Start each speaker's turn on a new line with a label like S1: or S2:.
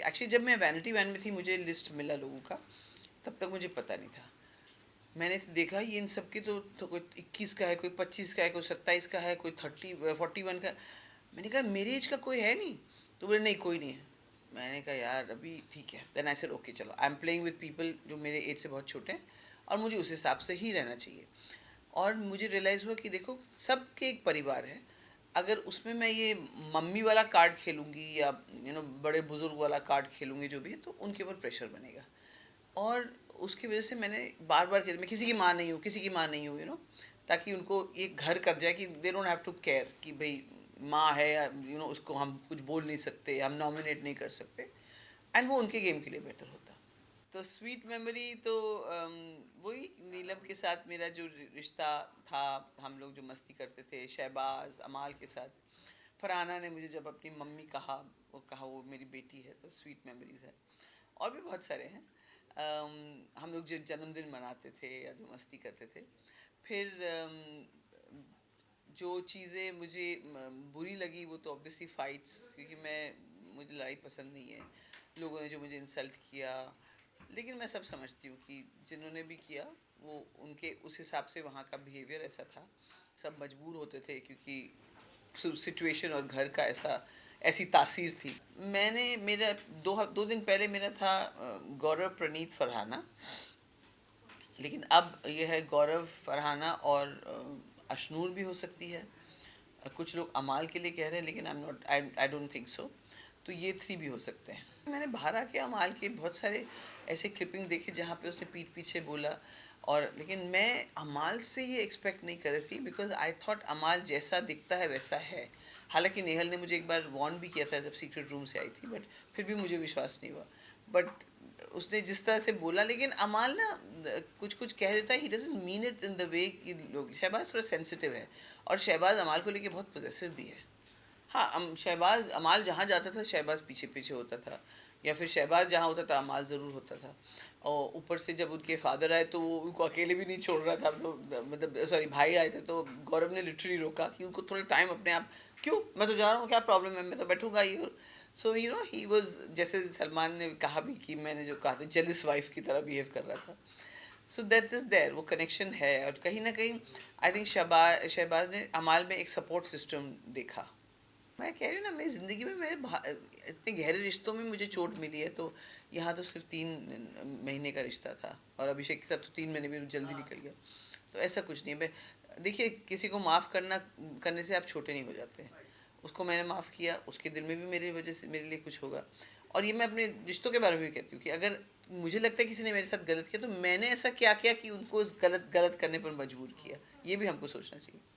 S1: Actually जब मैं vanity van में थी मुझे लिस्ट मिला लोगों का, तब तक मुझे पता नहीं था। मैंने देखा ये इन सब की तो कोई 21 का है, कोई 25 का है, कोई 27 का है, कोई 41 का। मैंने कहा मेरी एज का कोई है नहीं। तो बोले नहीं कोई नहीं है। मैंने कहा यार अभी ठीक है। देन आई सेड ओके चलो, I am playing with people जो मेरे एज से बहुत छोटे हैं और मुझे उस हिसाब से ही रहना चाहिए। और मुझे रियलाइज़ हुआ कि देखो सबके एक परिवार है। अगर उसमें मैं ये मम्मी वाला कार्ड खेलूँगी या बड़े बुजुर्ग वाला कार्ड खेलूँगी जो भी है, तो उनके ऊपर प्रेशर बनेगा। और उसकी वजह से मैंने बार बार किया मैं किसी की माँ नहीं हूँ, किसी की माँ नहीं हूँ, ताकि उनको ये घर कर जाए कि they don't have to care कि भाई माँ है या उसको हम कुछ बोल नहीं सकते, हम नॉमिनेट नहीं कर सकते। एंड वो उनके गेम के लिए बेटर होता। तो स्वीट मेमोरी तो वही नीलम के साथ मेरा जो रिश्ता था, हम लोग जो मस्ती करते थे, शहबाज अमाल के साथ। फरहाना ने मुझे जब अपनी मम्मी कहा, वो मेरी बेटी है, तो स्वीट मेमोरीज है। और भी बहुत सारे हैं। हम लोग जो जन्मदिन मनाते थे या जो मस्ती करते थे। फिर जो चीज़ें मुझे बुरी लगी वो तो ऑब्वियसली फ़ाइट्स, क्योंकि मुझे लड़ाई पसंद नहीं है। लोगों ने जो मुझे इंसल्ट किया, लेकिन मैं सब समझती हूँ कि जिन्होंने भी किया वो उनके उस हिसाब से वहाँ का बिहेवियर ऐसा था। सब मजबूर होते थे क्योंकि सिचुएशन और घर का ऐसी तासीर थी। मैंने मेरा दो दिन पहले मेरा था गौरव प्रणीत फरहाना। लेकिन अब यह है गौरव फरहाना और अशनूर भी हो सकती है। कुछ लोग अमाल के लिए कह रहे हैं, लेकिन आई डोंट थिंक सो। तो ये 3 भी हो सकते हैं। मैंने बाहर आके अमाल के बहुत सारे ऐसे क्लिपिंग देखे जहाँ पे उसने पीठ पीछे बोला। और लेकिन मैं अमाल से ये एक्सपेक्ट नहीं कर रही थी, बिकॉज आई थॉट अमाल जैसा दिखता है वैसा है। हालांकि नेहल ने मुझे एक बार वार्न भी किया था जब सीक्रेट रूम से आई थी, बट फिर भी मुझे विश्वास नहीं हुआ। बट उसने जिस तरह से बोला, लेकिन अमाल ना कुछ कुछ कह देता है, he doesn't mean it in the way कि लोग। शहबाज थोड़ा सेंसिटिव है और शहबाज अमाल को लेके बहुत पॉजेसिव भी है। हाँ, शहबाज अमाल जहाँ जाता था शहबाज पीछे पीछे होता था, या फिर शहबाज जहाँ होता था अमाल ज़रूर होता था। और ऊपर से जब उनके फादर आए तो वो उनको अकेले भी नहीं छोड़ रहा था। तो मतलब सॉरी, भाई आए थे तो गौरव ने लिटरली रोका कि उनको थोड़ा टाइम अपने आप। क्यों, मैं तो जा रहा हूँ, क्या प्रॉब्लम है, मैं तो बैठूंगा ही। सो ही वॉज, जैसे सलमान ने कहा भी कि मैंने जो कहा था जेलिस वाइफ की तरह बिहेव कर रहा था। सो दैट इज़ देयर, वो कनेक्शन है। और कहीं ना कहीं आई थिंक शहबाज ने अमाल में एक सपोर्ट सिस्टम देखा। मैं कह रही हूँ ना, मेरी ज़िंदगी में इतने गहरे रिश्तों में मुझे चोट मिली है, तो यहाँ तो सिर्फ 3 महीने का रिश्ता था। और अभिषेक के साथ तो 3 महीने भी जल्दी निकल गया। तो ऐसा कुछ नहीं है। देखिए, किसी को माफ़ करने से आप छोटे नहीं हो जाते। उसको मैंने माफ़ किया, उसके दिल में भी मेरी वजह से मेरे लिए कुछ होगा। और ये मैं अपने रिश्तों के बारे में भी कहती हूँ कि अगर मुझे लगता है किसी ने मेरे साथ गलत किया, तो मैंने ऐसा क्या किया कि उनको उस गलत गलत करने पर मजबूर किया। ये भी हमको सोचना चाहिए।